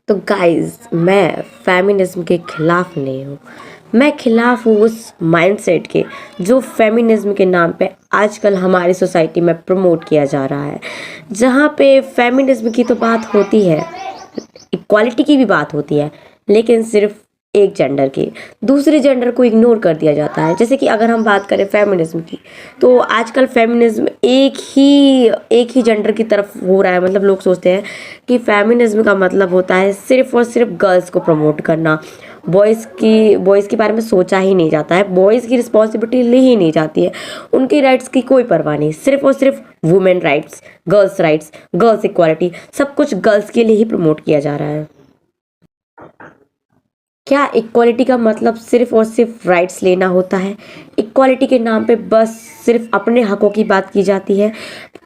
तो गाइस, मैं फेमिनिज्म के खिलाफ नहीं हूँ। मैं खिलाफ हूँ उस माइंडसेट के जो फेमिनिज्म के नाम पे आजकल हमारी सोसाइटी में प्रमोट किया जा रहा है। जहाँ पे फेमिनिज्म की तो बात होती है, इक्वालिटी की भी बात होती है, लेकिन सिर्फ एक जेंडर की, दूसरे जेंडर को इग्नोर कर दिया जाता है। जैसे कि अगर हम बात करें फेमिनिज्म की, तो आजकल फेमिनिज्म एक ही जेंडर की तरफ हो रहा है। मतलब लोग सोचते हैं कि फेमिनिज्म का मतलब होता है सिर्फ और सिर्फ गर्ल्स को प्रमोट करना। बॉयज़ के बारे में सोचा ही नहीं जाता है, बॉयज़ की रिस्पॉन्सिबिलिटी ली ही नहीं जाती है, उनकी राइट्स की कोई परवाह नहीं। सिर्फ और सिर्फ वुमेन राइट्स, गर्ल्स इक्वालिटी, सब कुछ गर्ल्स के लिए ही प्रमोट किया जा रहा है। क्या इक्वालिटी का मतलब सिर्फ और सिर्फ राइट्स लेना होता है? इक्वालिटी के नाम पे बस सिर्फ अपने हकों की बात की जाती है,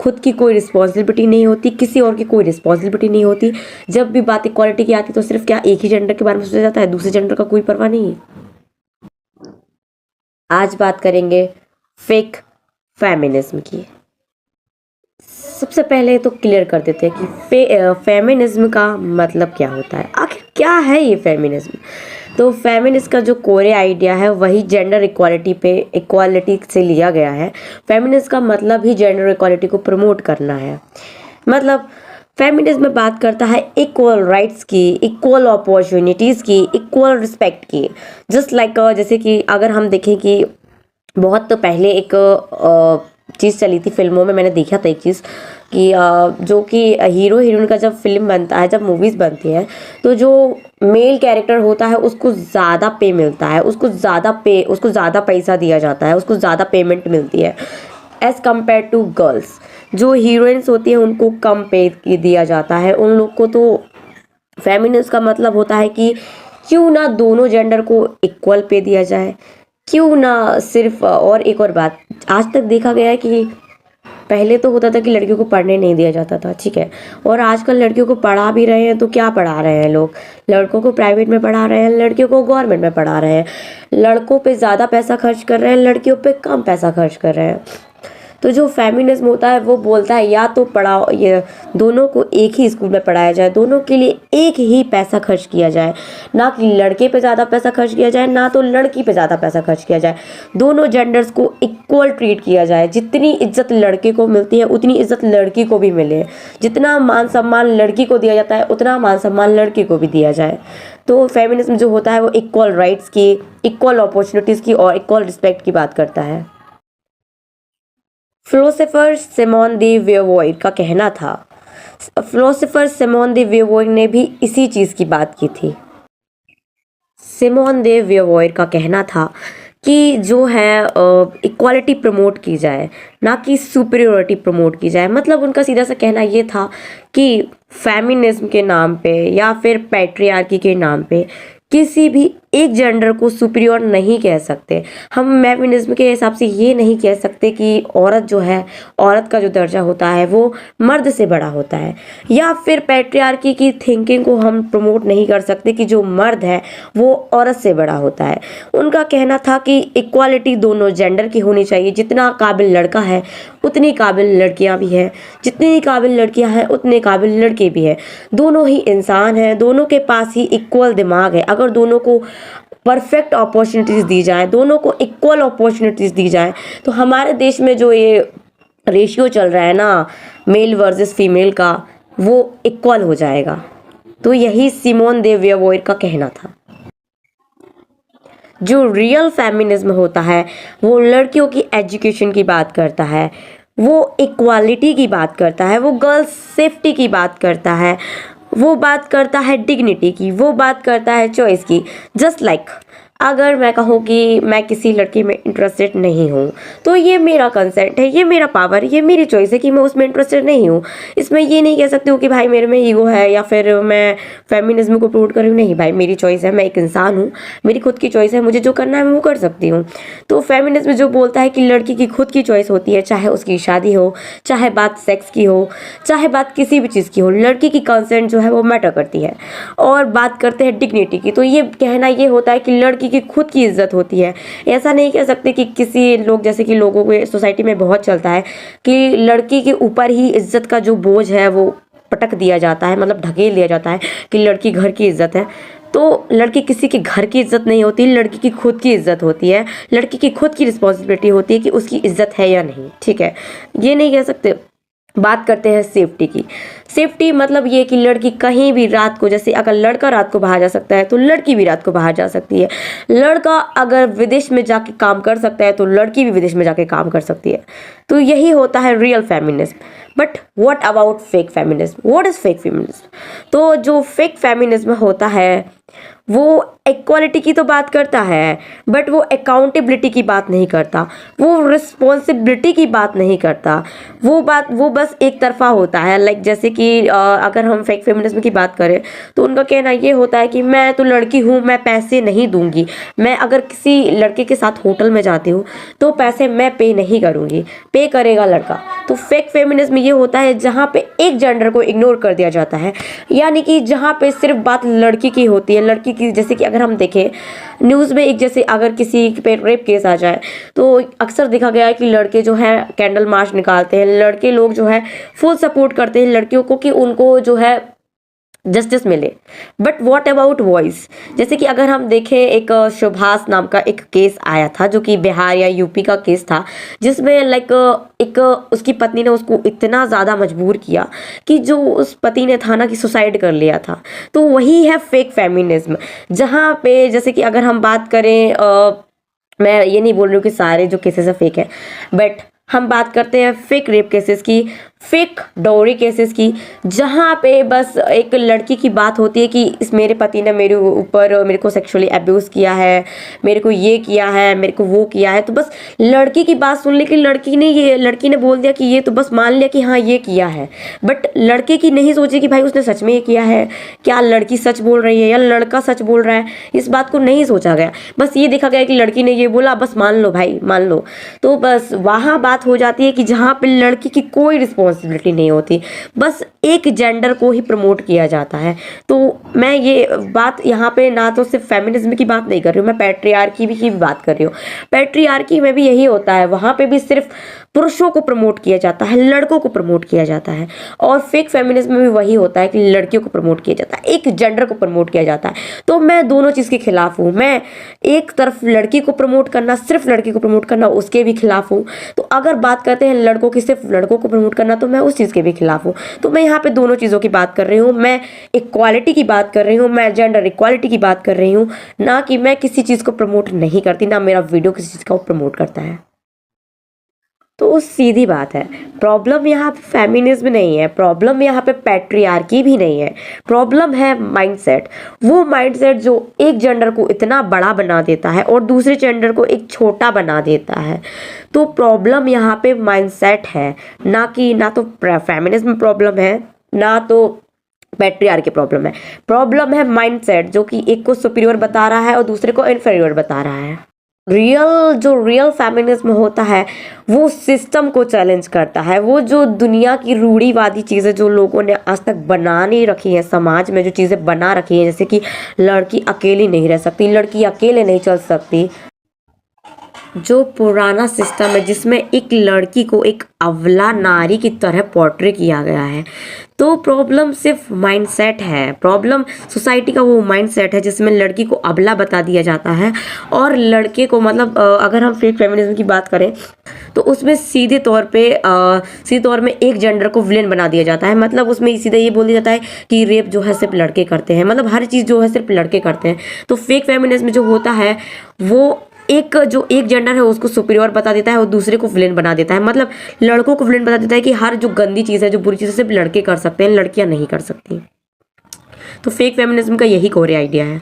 खुद की कोई रिस्पॉन्सिबिलिटी नहीं होती, किसी और की कोई रिस्पॉन्सिबिलिटी नहीं होती। जब भी बात इक्वालिटी की आती है तो सिर्फ क्या एक ही जेंडर के बारे में सोचा जाता है, दूसरे जेंडर का कोई परवाह नहीं है। आज बात करेंगे फेक फेमिनिज्म की। सबसे पहले तो क्लियर कर देते हैं कि फेमिनिज्म का मतलब क्या होता है, आखिर क्या है ये फेमिनिज्म। तो फेमिनिस्ट का जो कोर आइडिया है वही जेंडर इक्वालिटी से लिया गया है। फेमिनिस्ट का मतलब ही जेंडर इक्वालिटी को प्रमोट करना है। मतलब फेमिनिज्म में बात करता है इक्वल राइट्स की, इक्वल अपॉर्चुनिटीज़ की, इक्वल रिस्पेक्ट की। जैसे कि अगर हम देखें कि बहुत तो पहले एक चीज़ चली थी फिल्मों में, मैंने देखा था एक चीज़ कि जो कि हीरो हीरोइन का जब फिल्म बनता है, जब मूवीज़ बनती हैं, तो जो मेल कैरेक्टर होता है उसको ज़्यादा पे मिलता है, उसको ज़्यादा पैसा दिया जाता है, उसको ज़्यादा पेमेंट मिलती है एज़ कम्पेयर टू गर्ल्स। जो हीरोइंस होती हैं उनको कम पे दिया जाता है उन लोग को। तो फेमिनिस्ट का मतलब होता है कि क्यों ना दोनों जेंडर को इक्वल पे दिया जाए, क्यों ना सिर्फ। और एक और बात, आज तक देखा गया है कि पहले तो होता था कि लड़कियों को पढ़ने नहीं दिया जाता था, ठीक है, और आजकल लड़कियों को पढ़ा भी रहे हैं। तो क्या पढ़ा रहे हैं लोग? लड़कों को प्राइवेट में पढ़ा रहे हैं, लड़कियों को गवर्नमेंट में पढ़ा रहे हैं। लड़कों पे ज़्यादा पैसा खर्च कर रहे हैं, लड़कियों पे कम पैसा खर्च कर रहे हैं। तो जो फेमिनिज्म होता है वो बोलता है या तो पढ़ाओ, ये दोनों को एक ही स्कूल में पढ़ाया जाए, दोनों के लिए एक ही पैसा खर्च किया जाए, ना कि लड़के पे ज़्यादा पैसा खर्च किया जाए, ना तो लड़की पे ज़्यादा पैसा खर्च किया जाए। दोनों जेंडर्स को इक्वल ट्रीट किया जाए। जितनी इज्जत लड़के को मिलती है उतनी इज्जत लड़की को भी मिले। जितना मान सम्मान लड़की को दिया जाता है उतना मान सम्मान लड़के को भी दिया जाए। तो फेमिनिज्म जो होता है वो इक्वल राइट्स की, इक्वल अपॉर्चुनिटीज़ की और इक्वल रिस्पेक्ट की बात करता है। फिलोसोफर सिमोन दी वेवॉयर का कहना था, फिलोसोफर सिमोन दी वेवॉयर ने भी इसी चीज़ की बात की थी। सिमोन दे वेवॉयर का कहना था कि जो है इक्वालिटी प्रमोट की जाए, ना कि सुपीरियोरिटी प्रमोट की जाए। मतलब उनका सीधा सा कहना ये था कि फेमिनिज्म के नाम पे या फिर पैट्रियार्की के नाम पे किसी भी एक जेंडर को सुपीरियर नहीं कह सकते। हम फेमिनिज्म के हिसाब से ये नहीं कह सकते कि औरत जो है, औरत का जो दर्जा होता है वो मर्द से बड़ा होता है, या फिर पैट्रियार्की की थिंकिंग को हम प्रमोट नहीं कर सकते कि जो मर्द है वो औरत से बड़ा होता है। उनका कहना था कि इक्वालिटी दोनों जेंडर की होनी चाहिए। जितना काबिल लड़का है उतनी काबिल लड़कियां भी हैं, जितनी काबिल लड़कियां हैं उतने काबिल लड़के भी हैं। दोनों ही इंसान हैं, दोनों के पास ही इक्वल दिमाग है। अगर दोनों को परफेक्ट अपॉर्चुनिटीज़ दी जाए, दोनों को इक्वल अपॉर्चुनिटीज़ दी जाए, तो हमारे देश में जो ये रेशियो चल रहा है ना, मेल वर्सेस फीमेल का, वो इक्वल हो जाएगा। तो यही सिमोन दे वेवॉयर का कहना था। जो रियल फेमिनिज्म होता है वो लड़कियों की एजुकेशन की बात करता है, वो इक्वालिटी की बात करता है, वो गर्ल्स सेफ्टी की बात करता है, वो बात करता है डिग्निटी की, वो बात करता है चॉइस की। जस्ट लाइक अगर मैं कहूँ कि मैं किसी लड़की में इंटरेस्टेड नहीं हूँ तो ये मेरा कंसेंट है, ये मेरा पावर, ये मेरी चॉइस है कि मैं उसमें इंटरेस्टेड नहीं हूँ। इसमें ये नहीं कह सकती हूँ कि भाई मेरे में ईगो है या फिर मैं फेमिनिज्म को प्रमोट कर रही हूँ। नहीं भाई, मेरी चॉइस है, मैं एक इंसान हूँ, मेरी खुद की चॉइस है, मुझे जो करना है मैं वो कर सकती हूँ। तो फेमिनिज्म जो बोलता है कि लड़की की खुद की चॉइस होती है, चाहे उसकी शादी हो, चाहे बात सेक्स की हो, चाहे बात किसी भी चीज़ की हो, लड़की की कंसेंट जो है वो मैटर करती है। और बात करते हैं डिग्निटी की, तो ये कहना ये होता है कि लड़की की खुद की इज्जत होती है। ऐसा नहीं कह सकते कि किसी लोग, जैसे कि लोगों को सोसाइटी में बहुत चलता है कि लड़की के ऊपर ही इज्जत का जो बोझ है वो पटक दिया जाता है, मतलब ढकेल दिया जाता है कि लड़की घर की इज्जत है। तो लड़की किसी के घर की इज्जत नहीं होती, लड़की की खुद की इज्जत होती है। लड़की की खुद की रिस्पॉन्सिबिलिटी होती है कि उसकी इज्जत है या नहीं, ठीक है। ये नहीं कह सकते। बात करते हैं सेफ्टी की। सेफ्टी मतलब ये कि लड़की कहीं भी रात को, जैसे अगर लड़का रात को बाहर जा सकता है तो लड़की भी रात को बाहर जा सकती है। लड़का अगर विदेश में जाके काम कर सकता है तो लड़की भी विदेश में जाके काम कर सकती है। तो यही होता है real feminism. But what about fake feminism? What is fake feminism? तो जो फेक फेमिनिज्म होता है वो इक्वालिटी की तो बात करता है, बट वो अकाउंटेबिलिटी की बात नहीं करता, वो रिस्पॉन्सिबिलिटी की बात नहीं करता। वो बस एक तरफा होता है। लाइक जैसे कि अगर हम फेक फेमिनिज्म की बात करें तो उनका कहना ये होता है कि मैं तो लड़की हूँ, मैं पैसे नहीं दूंगी। मैं अगर किसी लड़के के साथ होटल में जाती हूँ तो पैसे मैं पे नहीं करूँगी, पे करेगा लड़का। तो फेक फेमिनिज्म ये होता है जहाँ पे एक जेंडर को इग्नोर कर दिया जाता है, यानी कि जहाँ पे सिर्फ बात लड़की की होती है, लड़की की। जैसे कि अगर हम देखें न्यूज़ में, एक जैसे अगर किसी पे रेप केस आ जाए तो अक्सर देखा गया है कि लड़के जो है कैंडल मार्च निकालते हैं, लड़के लोग जो है फुल सपोर्ट करते हैं लड़कियों को कि उनको जो है जस्टिस मिले। But what about voice? जैसे कि अगर हम देखें, एक सुभाष नाम का एक केस आया था जो कि बिहार या यूपी का केस था, जिसमें लाइक एक उसकी पत्नी ने उसको इतना ज़्यादा मजबूर किया कि जो उस पति ने था ना कि सुसाइड कर लिया था। तो वही है फेक फेमिनिज्म, जहाँ पे जैसे कि अगर हम बात करें, मैं ये नहीं बोल रही हूँ कि सारे जो केसेस है फेक है, बट हम बात करते हैं फेक रेप केसेस की, फेक डॉरी केसेस की, जहाँ पे बस एक लड़की की बात होती है कि इस मेरे पति ने मेरे ऊपर मेरे को सेक्सुअली अब्यूज़ किया है, मेरे को ये किया है, मेरे को वो किया है। तो बस लड़की की बात सुन ली कि लड़की ने बोल दिया कि ये, तो बस मान लिया कि हाँ ये किया है। बट लड़के की नहीं सोची कि भाई उसने सच में ये किया है, क्या लड़की सच बोल रही है या लड़का सच बोल रहा है, इस बात को नहीं सोचा गया। बस ये देखा गया कि लड़की ने ये बोला, बस मान लो भाई, मान लो। तो बस वहाँ बात हो जाती है कि जहाँ पे लड़की की कोई रिस्पॉन्सिबिलिटी नहीं होती, बस एक जेंडर को ही प्रमोट किया जाता है। तो मैं ये बात यहाँ पे ना तो सिर्फ फेमिनिज्म की बात नहीं कर रही हूँ, मैं पैट्रियार्की की भी बात कर रही हूँ। पैट्रियार्की में भी यही होता है, वहाँ पे भी सिर्फ पुरुषों को प्रमोट किया जाता है, लड़कों को प्रमोट किया जाता है। और फेक फेमिनिज्म में भी वही होता है कि लड़कियों को प्रमोट किया जाता है, एक जेंडर को प्रमोट किया जाता है। तो मैं दोनों चीज़ के खिलाफ हूँ। मैं एक तरफ लड़की को प्रमोट करना, सिर्फ लड़की को प्रमोट करना, उसके भी खिलाफ हूँ। तो अगर बात करते हैं लड़कों की, सिर्फ लड़कों को प्रमोट करना, तो मैं उस चीज़ के भी खिलाफ हूँ। तो मैं यहाँ पे दोनों चीज़ों की बात कर रही हूँ, मैं इक्वालिटी की बात कर रही हूँ, मैं जेंडर इक्वालिटी की बात कर रही हूँ, ना कि मैं किसी चीज़ को प्रमोट नहीं करती, ना मेरा वीडियो किसी चीज़ को प्रमोट करता है। तो सीधी बात है, प्रॉब्लम यहाँ पे फेमिनिज्म नहीं है, प्रॉब्लम यहाँ पे पैट्रियार्की भी नहीं है, प्रॉब्लम है माइंडसेट। वो माइंडसेट जो एक जेंडर को इतना बड़ा बना देता है और दूसरे जेंडर को एक छोटा बना देता है। तो प्रॉब्लम यहाँ पे माइंडसेट है, ना तो फेमिनिज्म प्रॉब्लम है, ना तो पैट्रियार्की प्रॉब्लम है। प्रॉब्लम है माइंडसेट, जो कि एक को सुपीरियर बता रहा है और दूसरे को इन्फीरियर बता रहा है। रियल फेमिनिज्म होता है वो सिस्टम को चैलेंज करता है। वो जो दुनिया की रूढ़िवादी चीज़ें जो लोगों ने आज तक बना नहीं रखी है, समाज में जो चीज़ें बना रखी है, जैसे कि लड़की अकेली नहीं रह सकती, लड़की अकेले नहीं चल सकती, जो पुराना सिस्टम है जिसमें एक लड़की को एक अबला नारी की तरह पोर्ट्रे किया गया है। तो प्रॉब्लम सिर्फ माइंडसेट है, प्रॉब्लम सोसाइटी का वो माइंडसेट है जिसमें लड़की को अबला बता दिया जाता है और लड़के को, मतलब अगर हम फेक फेमिनिज्म की बात करें तो उसमें सीधे तौर में एक जेंडर को विलेन बना दिया जाता है। मतलब उसमें सीधे ये बोल दिया जाता है कि रेप जो है सिर्फ लड़के करते हैं, मतलब हर चीज़ जो है सिर्फ लड़के करते हैं। तो फेक फेमिनिज्म जो होता है वो एक जेंडर है उसको सुपीरियर बता देता है और दूसरे को विलेन बना देता है। मतलब लड़कों को विलेन बता देता है कि हर जो गंदी चीज़ है, जो बुरी चीज़ है, सिर्फ लड़के कर सकते हैं, लड़कियां नहीं कर सकती। तो फेक फेमिनिज्म का यही कोर आइडिया है।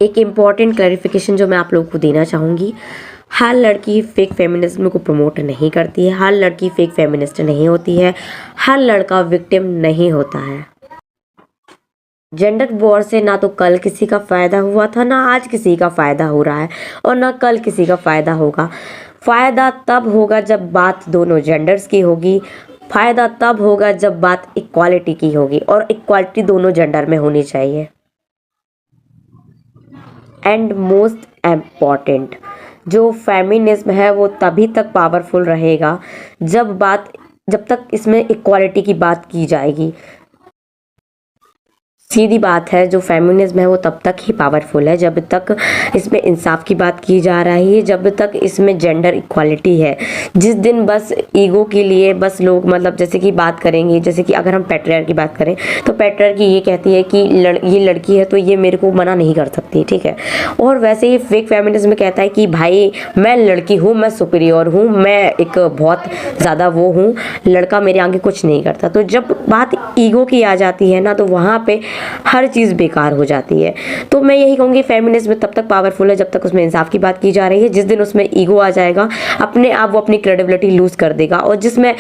एक इम्पॉर्टेंट क्लैरिफिकेशन जो मैं आप लोगों को देना चाहूँगी, हर लड़की फेक फेमिनिज्म को प्रमोट नहीं करती है, हर लड़की फेक फेमिनिस्ट नहीं होती है, हर लड़का विक्टिम नहीं होता है। जेंडर वॉर से ना तो कल किसी का फ़ायदा हुआ था, ना आज किसी का फ़ायदा हो रहा है और ना कल किसी का फ़ायदा होगा। फ़ायदा तब होगा जब बात दोनों जेंडर्स की होगी, फ़ायदा तब होगा जब बात इक्वालिटी की होगी, और इक्वालिटी दोनों जेंडर में होनी चाहिए। एंड मोस्ट इम्पॉर्टेंट, जो फेमिनिज्म है वो तभी तक पावरफुल रहेगा जब बात जब तक इसमें इक्वालिटी की बात की जाएगी, सीधी बात है, जो फेमिनिज्म है वो तब तक ही पावरफुल है जब तक इसमें इंसाफ की बात की जा रही है, जब तक इसमें जेंडर इक्वालिटी है। जिस दिन बस ईगो के लिए बस लोग मतलब जैसे कि बात करेंगे, जैसे कि अगर हम पैट्रियार्की की बात करें तो पैट्रियार्की ये कहती है कि ये लड़की है तो ये मेरे को मना नहीं कर सकती, ठीक है। और वैसे ही फेक फेमिनिज्म कहता है कि भाई मैं लड़की हूँ, मैं सुपीरियर हूँ, मैं एक बहुत ज़्यादा वो हूँ, लड़का मेरे आगे कुछ नहीं करता। तो जब बात ईगो की आ जाती है ना, तो वहाँ पे हर चीज़ बेकार हो जाती है। तो मैं यही कहूँगी फेमिनिज्म तब तक पावरफुल है जब तक उसमें इंसाफ की बात की जा रही है। जिस दिन उसमें ईगो आ जाएगा, अपने आप वो अपनी क्रेडिबिलिटी लूज कर देगा। और जिसमें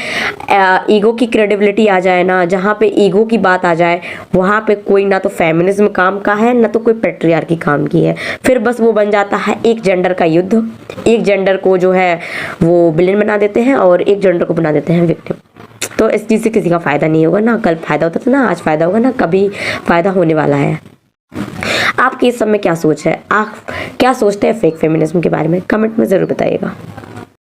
ईगो की क्रेडिबिलिटी आ जाए ना, जहाँ पे ईगो की बात आ जाए, वहाँ पे कोई ना तो फेमिनिज्म काम का है ना तो कोई पैट्रियार्की काम की है। फिर बस वो बन जाता है एक जेंडर का युद्ध। एक जेंडर को जो है वो विलेन बना देते हैं और एक जेंडर को बना देते हैं विक्टिम। तो इस चीज़ से किसी का फ़ायदा नहीं होगा ना, कल फ़ायदा होता था ना, आज फ़ायदा होगा ना, कभी फ़ायदा होने वाला है। आपकी इस सब में क्या सोच है? आप क्या सोचते हैं फेक फेमिनिज्म के बारे में? कमेंट में ज़रूर बताइएगा।